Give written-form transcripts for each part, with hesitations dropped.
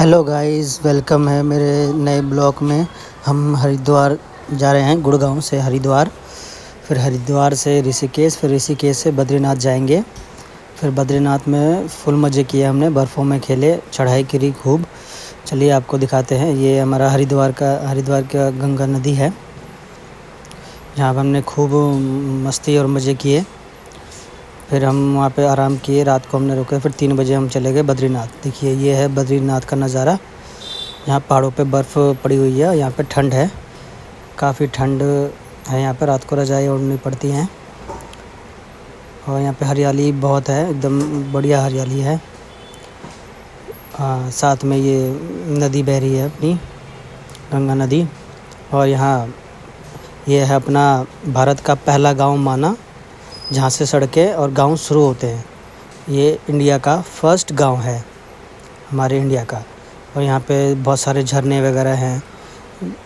Hello guys, welcome है मेरे नए ब्लॉग में। हम हरिद्वार जा रहे हैं, गुड़गांव से हरिद्वार, फिर हरिद्वार से ऋषिकेश, फिर ऋषिकेश से बद्रीनाथ जाएंगे। फिर बद्रीनाथ में फुल मज़े किए हमने, बर्फ़ों में खेले, चढ़ाई करी खूब। चलिए आपको दिखाते हैं। ये हमारा हरिद्वार का गंगा नदी है, जहाँ पर हमने खूब मस्ती और मज़े किए। फिर हम वहाँ पे आराम किए, रात को हमने रुके, फिर 3 बजे हम चले गए बद्रीनाथ। देखिए ये है बद्रीनाथ का नज़ारा। यहाँ पहाड़ों पे बर्फ़ पड़ी हुई है, यहाँ पे ठंड है, काफ़ी ठंड है यहाँ पे। रात को रज़ाई ओढ़नी पड़ती हैं। और यहाँ पे हरियाली बहुत है, एकदम बढ़िया हरियाली है। साथ में ये नदी बह रही है अपनी, गंगा नदी। और यहाँ ये है अपना भारत का पहला गांव माना, जहाँ से सड़कें और गांव शुरू होते हैं। ये इंडिया का फर्स्ट गांव है, हमारे इंडिया का। और यहाँ पे बहुत सारे झरने वगैरह हैं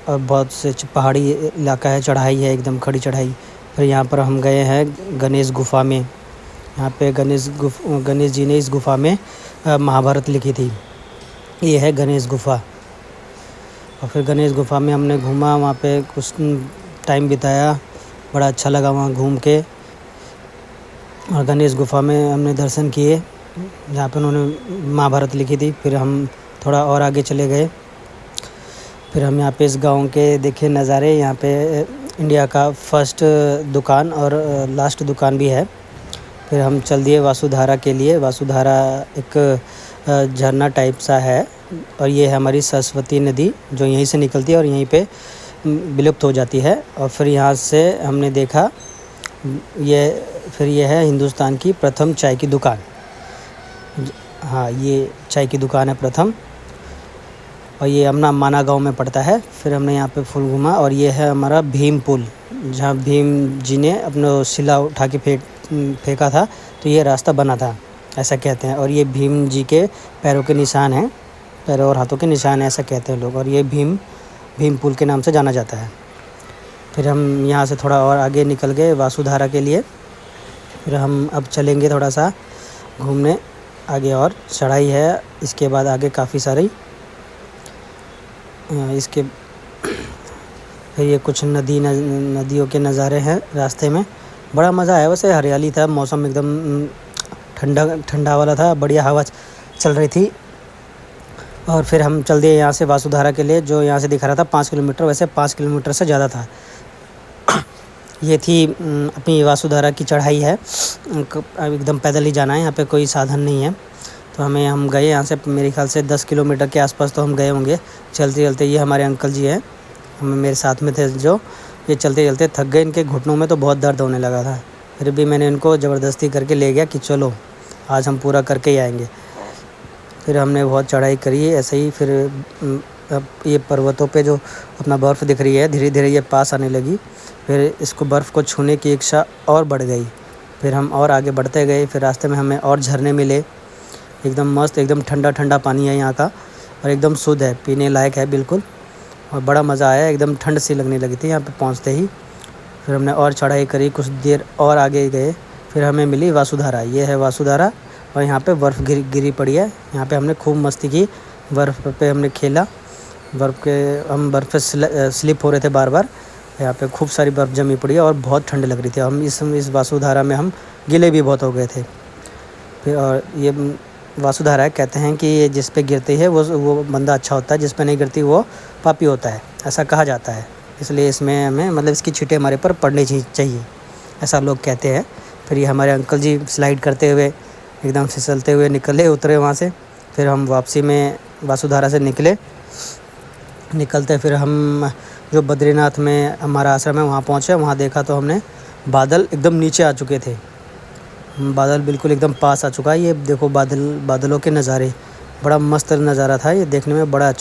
और बहुत से पहाड़ी इलाका है, चढ़ाई है, एकदम खड़ी चढ़ाई। फिर यहाँ पर हम गए हैं गणेश गुफ़ा में। यहाँ पे गणेश जी ने इस गुफ़ा में महाभारत लिखी थी। ये है गणेश गुफ़ा। और फिर गणेश गुफ़ा में हमने घूमा, वहाँ पे कुछ टाइम बिताया, बड़ा अच्छा लगा वहाँ घूम के। और गणेश गुफ़ा में हमने दर्शन किए, जहाँ पे उन्होंने महाभारत लिखी थी। फिर हम थोड़ा और आगे चले गए। फिर हम यहाँ पे इस गांव के देखे नज़ारे। यहाँ पे इंडिया का फर्स्ट दुकान और लास्ट दुकान भी है। फिर हम चल दिए वासुधारा के लिए। वासुधारा एक झरना टाइप सा है, और ये है हमारी सरस्वती नदी, जो यहीं से निकलती है और यहीं पे विलुप्त हो जाती है। और फिर यहाँ से हमने देखा ये है हिंदुस्तान की प्रथम चाय की दुकान। हाँ, ये चाय की दुकान है प्रथम, और ये अपना माना गांव में पड़ता है। फिर हमने यहाँ पे फुल घूमा। और ये है हमारा भीम पुल, जहाँ भीम जी ने अपना शिला उठा के फेंका था, तो ये रास्ता बना था, ऐसा कहते हैं। और ये भीम जी के पैरों के निशान हैं, पैरों और हाथों के निशान हैं, ऐसा कहते हैं लोग। और ये भीम पुल के नाम से जाना जाता है। फिर हम यहाँ से थोड़ा और आगे निकल गए वासुधारा के लिए। फिर हम अब चलेंगे थोड़ा सा घूमने आगे, और चढ़ाई है इसके बाद आगे काफ़ी सारी। इसके फिर ये कुछ नदियों के नज़ारे हैं रास्ते में। बड़ा मज़ा आया। वैसे हरियाली था, मौसम एकदम ठंडा वाला था, बढ़िया हवा चल रही थी। और फिर हम चल दिए यहाँ से वासुधारा के लिए, जो यहाँ से दिखा रहा था 5 किलोमीटर, वैसे 5 किलोमीटर से ज़्यादा था। ये थी अपनी वासुधारा की चढ़ाई है, एकदम पैदल ही जाना है, यहाँ पे कोई साधन नहीं है। तो हम गए यहाँ से, मेरे ख्याल से 10 किलोमीटर के आसपास तो हम गए होंगे चलते चलते। ये हमारे अंकल जी हैं, हम मेरे साथ में थे, जो ये चलते चलते थक गए। इनके घुटनों में तो बहुत दर्द होने लगा था, फिर भी मैंने इनको ज़बरदस्ती करके ले गया कि चलो आज हम पूरा करके ही आएंगे। फिर हमने बहुत चढ़ाई करी ऐसे ही। फिर अब ये पर्वतों पे जो अपना बर्फ़ दिख रही है, धीरे धीरे ये पास आने लगी। फिर इसको बर्फ़ को छूने की इच्छा और बढ़ गई। फिर हम और आगे बढ़ते गए। फिर रास्ते में हमें और झरने मिले, एकदम मस्त, एकदम ठंडा ठंडा पानी है यहाँ का, और एकदम शुद्ध है, पीने लायक है बिल्कुल। और बड़ा मज़ा आया, एकदम ठंड सी लगने लगी थी यहाँ पे पहुँचते ही। फिर हमने और चढ़ाई करी, कुछ देर और आगे गए। फिर हमें मिली वासुधारा। ये है वासुधारा, और यहाँ पे बर्फ़ गिरी पड़ी है। यहाँ पे हमने खूब मस्ती की, बर्फ़ पे हमने खेला। हम बर्फ़ पे स्लिप हो रहे थे बार बार। यहाँ पे खूब सारी बर्फ़ जमी पड़ी है और बहुत ठंड लग रही थी। हम इस वासुधारा में हम गीले भी बहुत हो गए थे। फिर और ये वासुधारा है, कहते हैं कि ये जिस पे गिरती है वो बंदा अच्छा होता है, जिस पे नहीं गिरती वो पापी होता है, ऐसा कहा जाता है। इसलिए इसमें हमें, मतलब इसकी छींटें हमारे पर पड़नी चाहिए, ऐसा लोग कहते हैं। फिर ये हमारे अंकल जी स्लाइड करते हुए, एकदम फिसलते हुए उतरे वहाँ से। फिर हम वापसी में वासुधारा से निकलते फिर हम जो बद्रीनाथ में हमारा आश्रम है वहाँ पहुँचे। वहाँ देखा तो हमने बादल एकदम नीचे आ चुके थे, बादल बिल्कुल एकदम पास आ चुका है। ये देखो बादलों के नज़ारे, बड़ा मस्त नज़ारा था ये, देखने में बड़ा अच्छा।